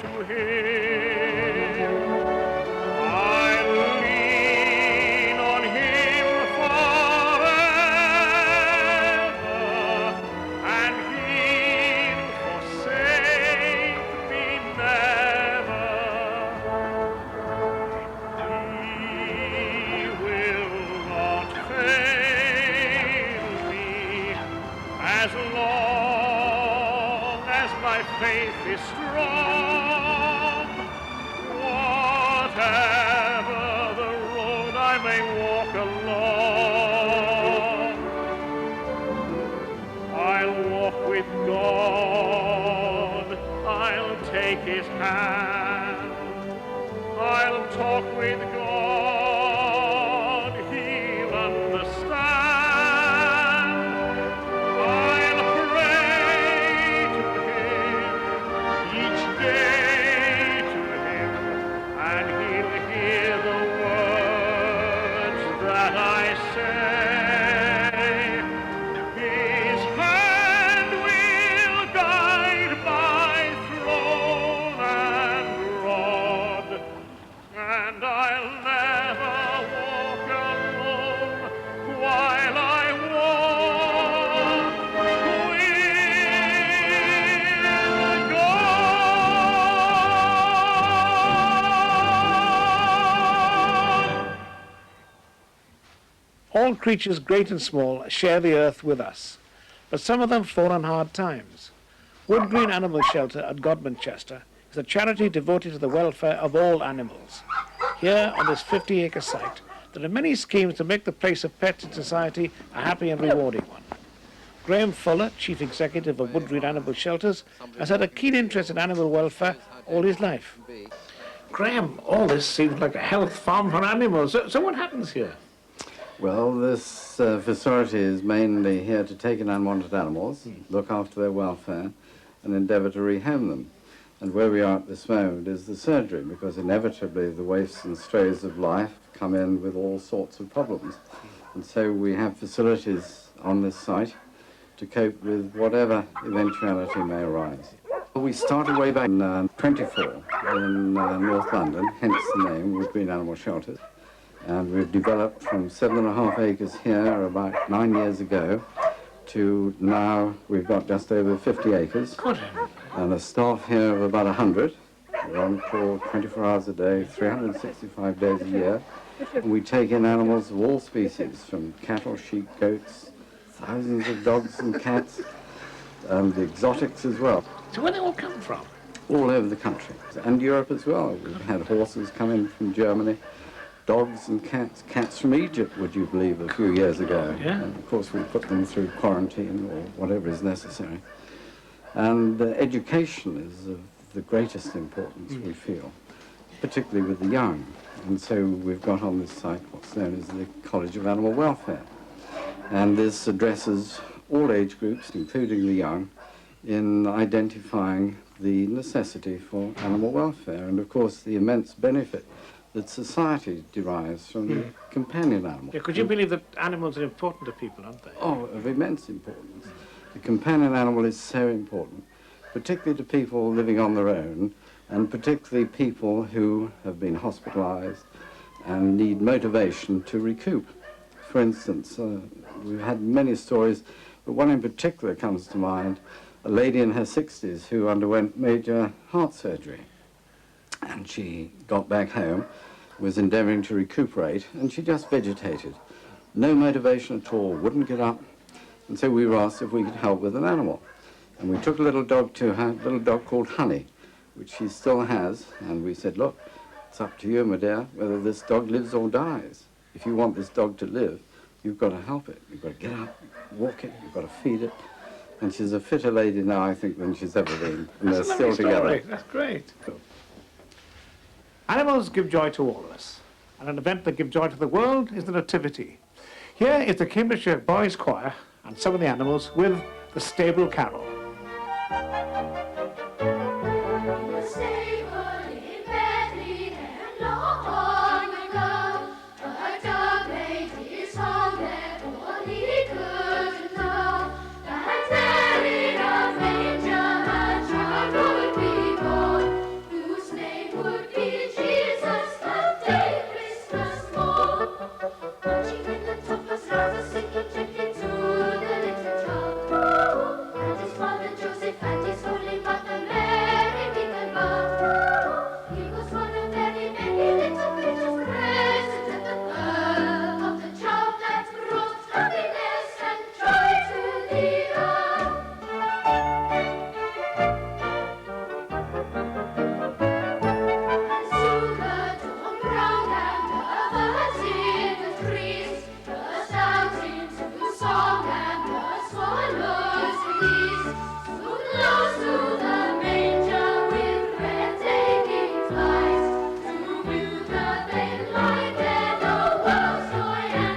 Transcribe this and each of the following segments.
to him. I'll lean on him forever, and he'll forsake me never. He will not fail me as long as my faith is strong. Whatever the road I may walk along, I'll walk with God, I'll take his hand, I'll talk with God, he'll understand. I'll pray to him each day to him, and he'll hear the words that I say. His hand will guide my throne and rod, and I'll never walk alone while I walk with God. All creatures, great and small, share the earth with us, but some of them fall on hard times. Wood Green Animal Shelter at Godmanchester is a charity devoted to the welfare of all animals. Here, on this 50-acre site, there are many schemes to make the place of pets in society a happy and rewarding one. Graham Fuller, Chief Executive of Wood Green Animal Shelters, has had a keen interest in animal welfare all his life. Graham, all this seems like a health farm for animals. So what happens here? Well, this facility is mainly here to take in unwanted animals, look after their welfare, and endeavour to rehome them. And where we are at this moment is the surgery, because inevitably the waifs and strays of life come in with all sorts of problems. And so we have facilities on this site to cope with whatever eventuality may arise. We started way back in 24 in North London, hence the name, Wood Green Animal Shelters. And we've developed from 7.5 acres here about 9 years ago to now we've got just over 50 acres. And a staff here of about 100. We're on call 24 hours a day, 365 days a year. And we take in animals of all species, from cattle, sheep, goats, thousands of dogs and cats, and the exotics as well. So where they all come from? All over the country, and Europe as well. We've had horses come in from Germany, dogs and cats from Egypt, would you believe, a few years ago. Yeah. And of course we put them through quarantine or whatever is necessary. And education is of the greatest importance, we feel, particularly with the young. And so we've got on this site what's known as the College of Animal Welfare. And this addresses all age groups, including the young, in identifying the necessity for animal welfare and, of course, the immense benefit that society derives from the companion animal. Yeah, could you believe that animals are important to people, aren't they? Oh, of immense importance. The companion animal is so important, particularly to people living on their own, and particularly people who have been hospitalized and need motivation to recoup. For instance, we've had many stories, but one in particular comes to mind, a lady in her 60s who underwent major heart surgery. And she got back home, was endeavouring to recuperate, and she just vegetated. No motivation at all, wouldn't get up. And so we were asked if we could help with an animal. And we took a little dog to her, a little dog called Honey, which she still has. And we said, look, it's up to you, my dear, whether this dog lives or dies. If you want this dog to live, you've got to help it. You've got to get up, walk it, you've got to feed it. And she's a fitter lady now, I think, than she's ever been. And they're still together. That's great. Animals give joy to all of us, and an event that gives joy to the world is the Nativity. Here is the Cambridgeshire Boys Choir and some of the animals with the Stable Carol. Who and he's fooling but a merry little bum. He was one of very many little creatures present at the birth of the child that brought happiness and joy to the earth. And soon the dawn broke and the birds in the trees burst out into song and the swallows released. Soon close to the manger with red taking flies, to view the babe lie there, the world's joy and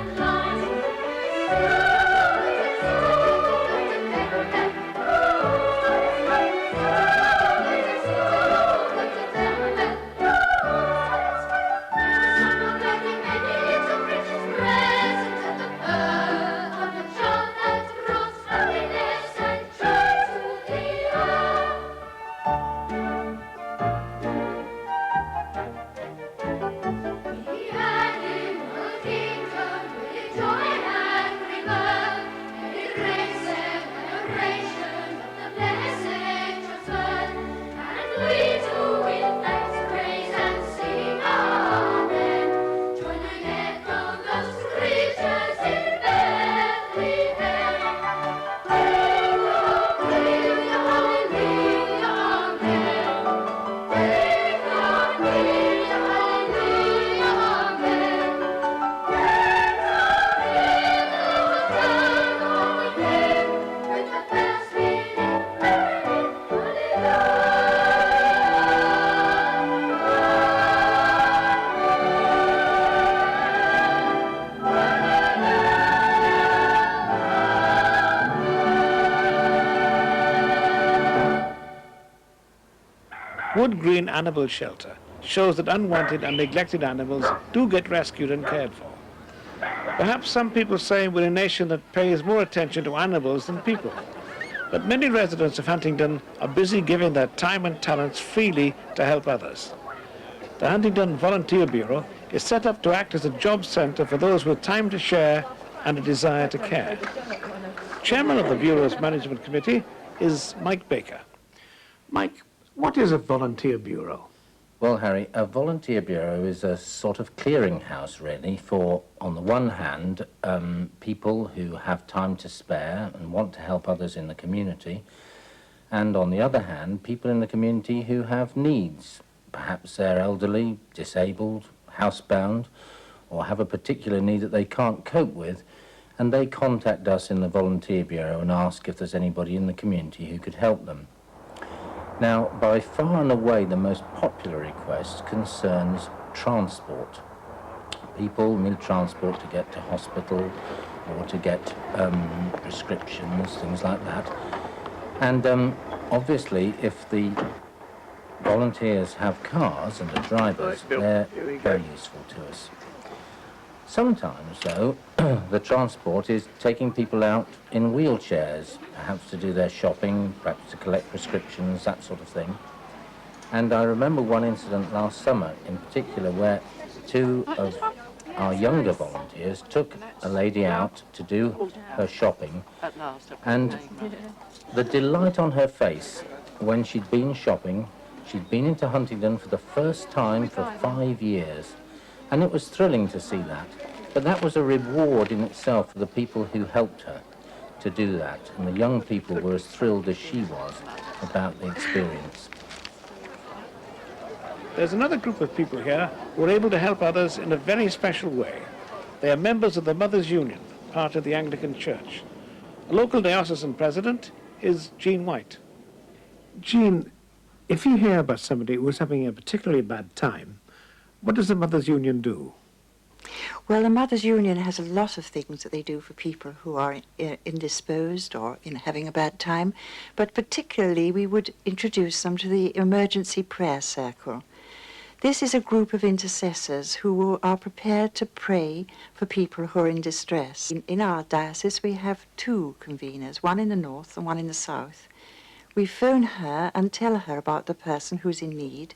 Wood Green Animal Shelter shows that unwanted and neglected animals do get rescued and cared for. Perhaps some people say we're a nation that pays more attention to animals than people. But many residents of Huntingdon are busy giving their time and talents freely to help others. The Huntingdon Volunteer Bureau is set up to act as a job centre for those with time to share and a desire to care. Chairman of the Bureau's Management Committee is Mike Baker. Mike, what is a volunteer bureau? Well, Harry, a volunteer bureau is a sort of clearinghouse, really, for, on the one hand, people who have time to spare and want to help others in the community, and on the other hand, people in the community who have needs. Perhaps they're elderly, disabled, housebound, or have a particular need that they can't cope with, and they contact us in the volunteer bureau and ask if there's anybody in the community who could help them. Now, by far and away, the most popular request concerns transport. People need transport to get to hospital or to get prescriptions, things like that. And obviously, if the volunteers have cars and the drivers, they're very useful to us. Sometimes, though, the transport is taking people out in wheelchairs, perhaps to do their shopping, perhaps to collect prescriptions, that sort of thing. And I remember one incident last summer in particular where two of our younger volunteers took a lady out to do her shopping, and the delight on her face when she'd been shopping, she'd been into Huntingdon for the first time for 5 years. And it was thrilling to see that. But that was a reward in itself for the people who helped her to do that. And the young people were as thrilled as she was about the experience. There's another group of people here who are able to help others in a very special way. They are members of the Mothers' Union, part of the Anglican Church. The local diocesan president is Jean White. Jean, if you hear about somebody who is having a particularly bad time, what does the Mothers' Union do? Well, the Mothers' Union has a lot of things that they do for people who are indisposed or having a bad time, but particularly we would introduce them to the Emergency Prayer Circle. This is a group of intercessors who are prepared to pray for people who are in distress. In our diocese, we have two conveners, one in the north and one in the south. We phone her and tell her about the person who's in need,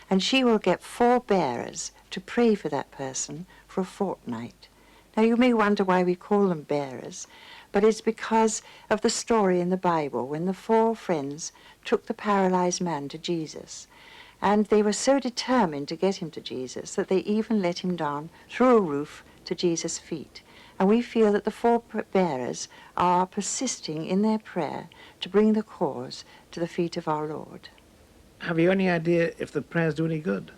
and she will get 4 bearers to pray for that person for a fortnight. Now, you may wonder why we call them bearers, but it's because of the story in the Bible when the 4 friends took the paralyzed man to Jesus. And they were so determined to get him to Jesus that they even let him down through a roof to Jesus' feet. And we feel that the 4 bearers are persisting in their prayer to bring the cause to the feet of our Lord. Have you any idea if the prayers do any good?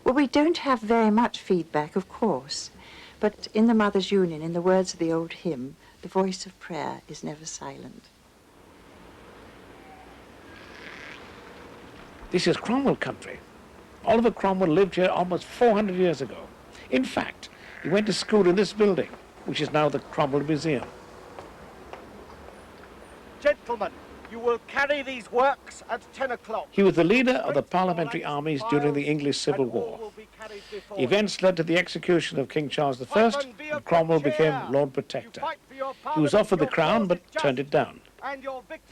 Well, we don't have very much feedback, of course, but in the Mothers' Union, in the words of the old hymn, the voice of prayer is never silent. This is Cromwell country. Oliver Cromwell lived here almost 400 years ago. In fact, he went to school in this building, which is now the Cromwell Museum. Gentlemen, you will carry these works at 10 o'clock. He was the leader of the parliamentary armies during the English Civil War. Events led to the execution of King Charles I, and Cromwell became Lord Protector. He was offered the crown, but turned it down.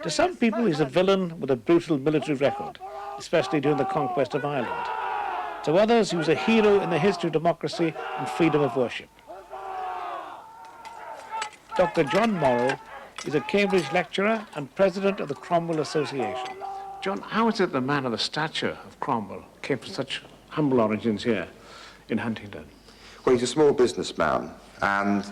To some people, he's a villain with a brutal military record, especially during the conquest of Ireland. To others, he was a hero in the history of democracy and freedom of worship. Dr. John Morrow is a Cambridge lecturer and president of the Cromwell Association. John, how is it the man of the stature of Cromwell came from such humble origins here in Huntingdon? Well, he's a small businessman, and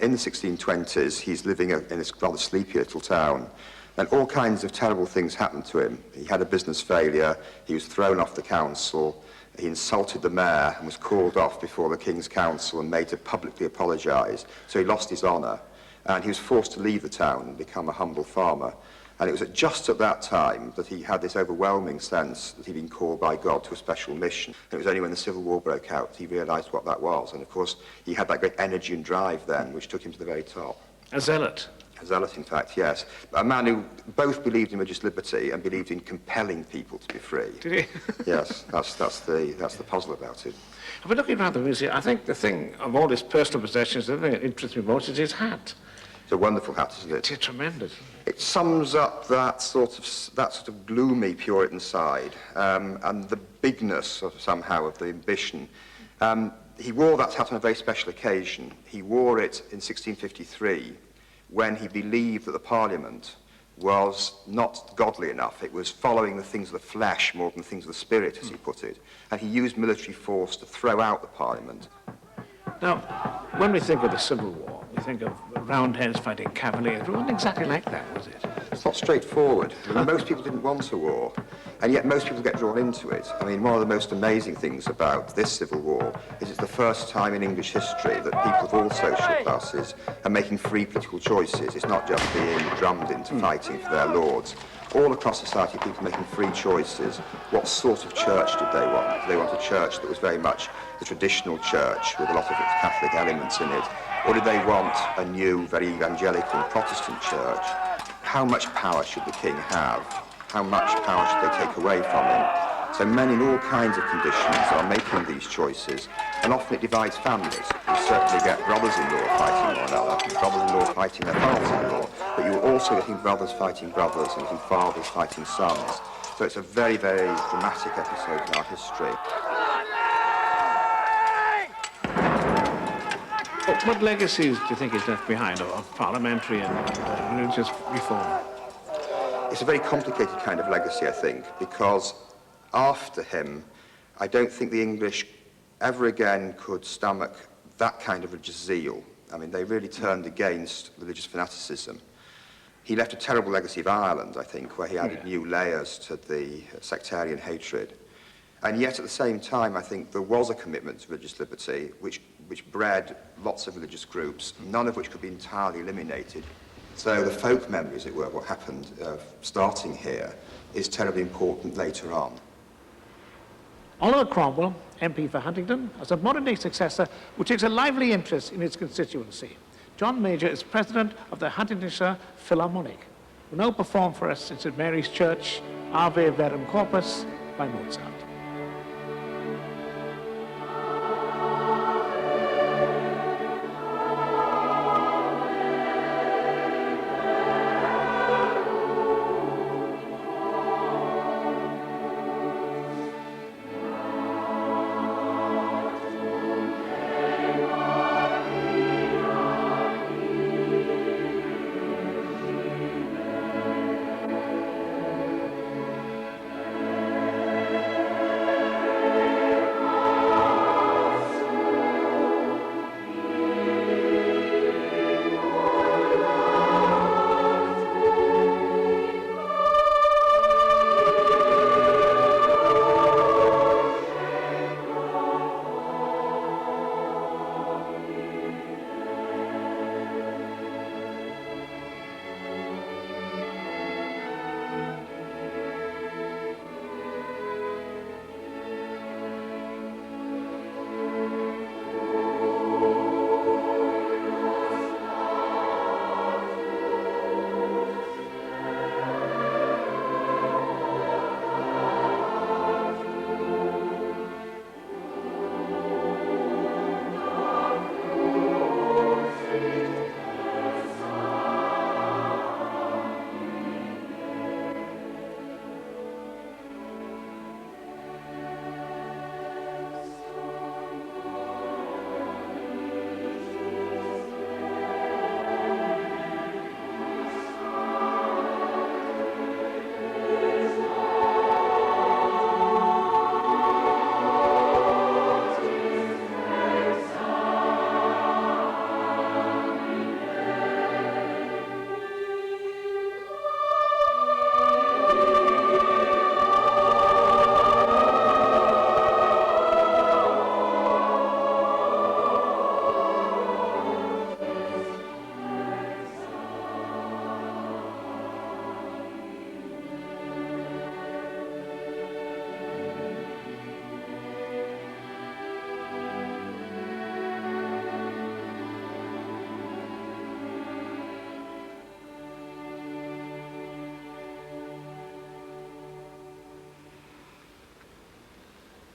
in the 1620s, he's living in this rather sleepy little town, and all kinds of terrible things happened to him. He had a business failure, he was thrown off the council, he insulted the mayor and was called off before the King's Council and made to publicly apologise, so he lost his honour, and he was forced to leave the town and become a humble farmer. And it was just at that time that he had this overwhelming sense that he'd been called by God to a special mission. And it was only when the Civil War broke out he realised what that was. And of course, he had that great energy and drive then, which took him to the very top. A zealot. A zealot, in fact, yes. A man who both believed in religious liberty and believed in compelling people to be free. Did he? Yes, that's the puzzle about it. I've been looking around the museum. I think the thing of all his personal possessions, the thing that interests me most is his hat. It's a wonderful hat, isn't it? It's tremendous. It sums up that sort of gloomy Puritan side and the bigness of somehow of the ambition. He wore that hat on a very special occasion. He wore it in 1653 when he believed that the Parliament was not godly enough. It was following the things of the flesh more than the things of the spirit, as he put it. And he used military force to throw out the Parliament. Now, when we think of the Civil War, we think of Roundheads fighting Cavaliers. It wasn't exactly like that, was it? It's not straightforward. I mean, most people didn't want a war, and yet most people get drawn into it. I mean, one of the most amazing things about this Civil War is it's the first time in English history that people of all social classes are making free political choices. It's not just being drummed into fighting for their lords. All across society, people making free choices. What sort of church did they want? Did they want a church that was very much the traditional church with a lot of Catholic elements in it? Or did they want a new, very evangelical and Protestant church? How much power should the king have? How much power should they take away from him? So men in all kinds of conditions are making these choices, and often it divides families. You certainly get brothers-in-law fighting one another, brothers-in-law fighting their fathers-in-law, but you're also getting brothers fighting brothers and getting fathers fighting sons. So it's a very, very dramatic episode in our history. What legacies do you think he's left behind of parliamentary and religious reform? It's a very complicated kind of legacy, I think, because after him, I don't think the English ever again could stomach that kind of religious zeal. I mean, they really turned against religious fanaticism. He left a terrible legacy of Ireland, I think, where he added new layers to the sectarian hatred. And yet, at the same time, I think there was a commitment to religious liberty, which bred lots of religious groups, none of which could be entirely eliminated. So the folk memory, as it were, what happened starting here, is terribly important later on. Oliver Cromwell, MP for Huntingdon, as a modern-day successor who takes a lively interest in his constituency. John Major is president of the Huntingdonshire Philharmonic, who now perform for us in St Mary's Church, Ave Verum Corpus by Mozart.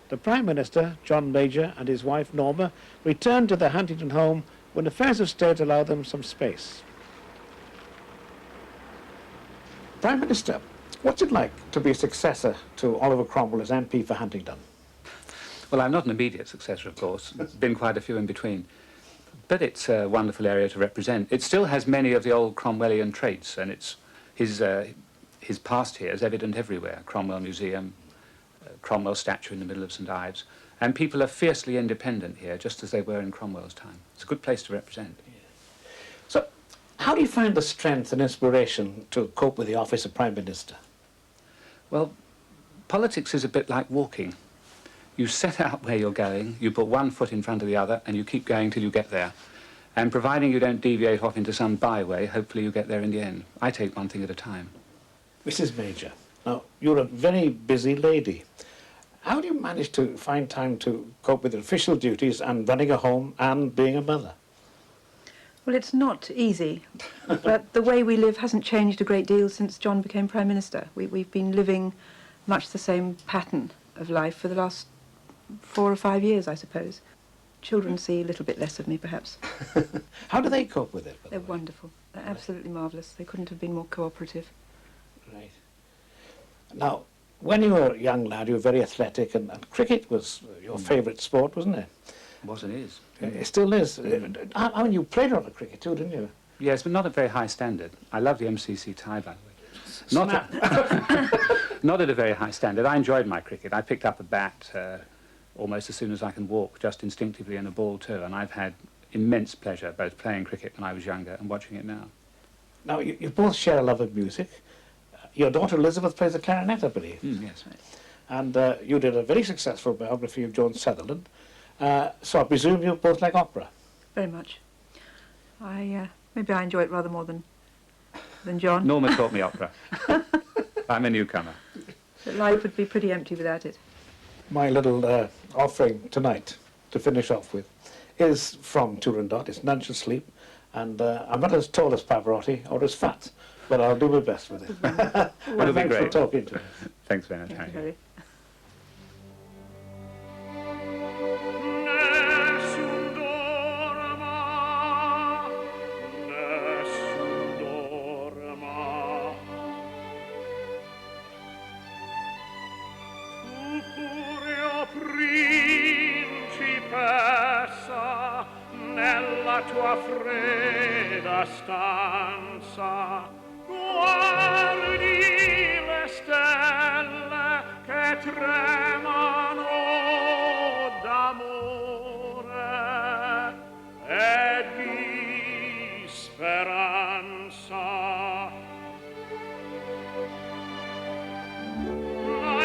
The Prime Minister, John Major, and his wife Norma returned to their Huntingdon home when affairs of state allowed them some space. Prime Minister, what's it like to be a successor to Oliver Cromwell as MP for Huntingdon? Well, I'm not an immediate successor, of course. There's been quite a few in between. But it's a wonderful area to represent. It still has many of the old Cromwellian traits, and it's his past here is evident everywhere. Cromwell Museum, Cromwell statue in the middle of St Ives. And people are fiercely independent here, just as they were in Cromwell's time. It's a good place to represent. So, how do you find the strength and inspiration to cope with the office of Prime Minister? Well, politics is a bit like walking. You set out where you're going, you put one foot in front of the other, and you keep going till you get there. And providing you don't deviate off into some byway, hopefully you get there in the end. I take one thing at a time. Mrs. Major, now, you're a very busy lady. How do you manage to find time to cope with official duties and running a home and being a mother? Well, it's not easy, but the way we live hasn't changed a great deal since John became Prime Minister. We've been living much the same pattern of life for the last 4 or 5 years, I suppose. Children see a little bit less of me, perhaps. How do they cope with it? They're wonderful. They're absolutely marvellous. They couldn't have been more cooperative. Right. Now, when you were a young lad, you were very athletic, and cricket was your favourite sport, wasn't it? Was and is. It still is. I mean, you played a lot of cricket too, didn't you? Yes, but not at very high standard. I love the MCC tie, by the way. Not at a very high standard. I enjoyed my cricket. I picked up a bat almost as soon as I can walk, just instinctively, and a ball too, and I've had immense pleasure both playing cricket when I was younger and watching it now. Now, you both share a love of music. Your daughter Elizabeth plays the clarinet, I believe. Yes. And you did a very successful biography of Joan Sutherland. So I presume you both like opera? Very much. Maybe I enjoy it rather more than John. Norma taught me opera. I'm a newcomer. But life would be pretty empty without it. My little offering tonight, to finish off with, is from Turandot. It's None Shall Sleep. And I'm not as tall as Pavarotti or as fat, but I'll do my best with it. It'll be Thanks great. for talking to me. Thanks very much, Thank you, Harry. Harry. Nessun dorma, nessun dorma. Tu pure, o principessa, nella tua fredda stanza, guardi le stelle che tremano d'amore e di speranza.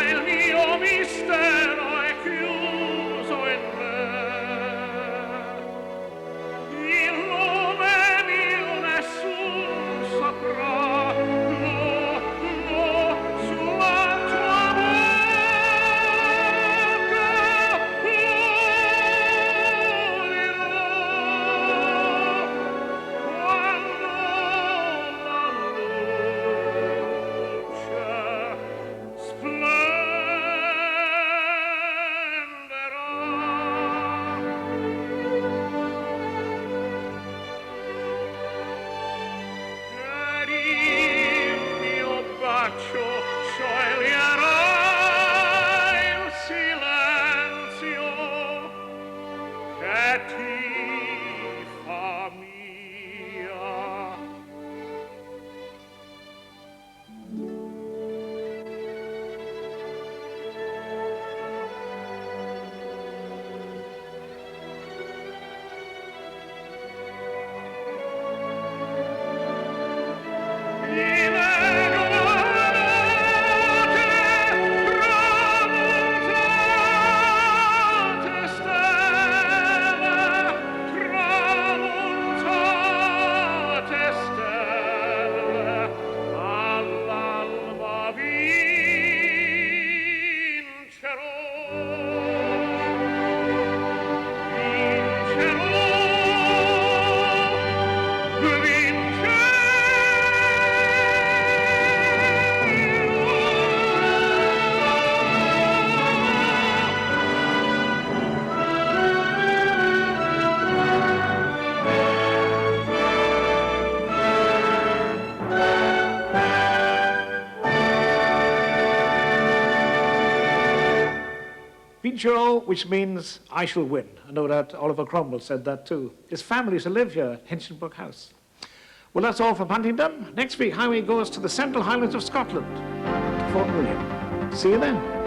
Il mio mistero è chiuso in me, il nome mio nessun saprà, no, no, sulla tua bocca lo dirò, quando la luce splenderà. Ed il mio bacio scioglierà il silenzio che ti fa mia. Vincero, which means I shall win. I know that Oliver Cromwell said that too. His family used to live here at Hinchinbrook House. Well, that's all from Huntingdon. Next week, Highway goes to the Central Highlands of Scotland, to Fort William. See you then.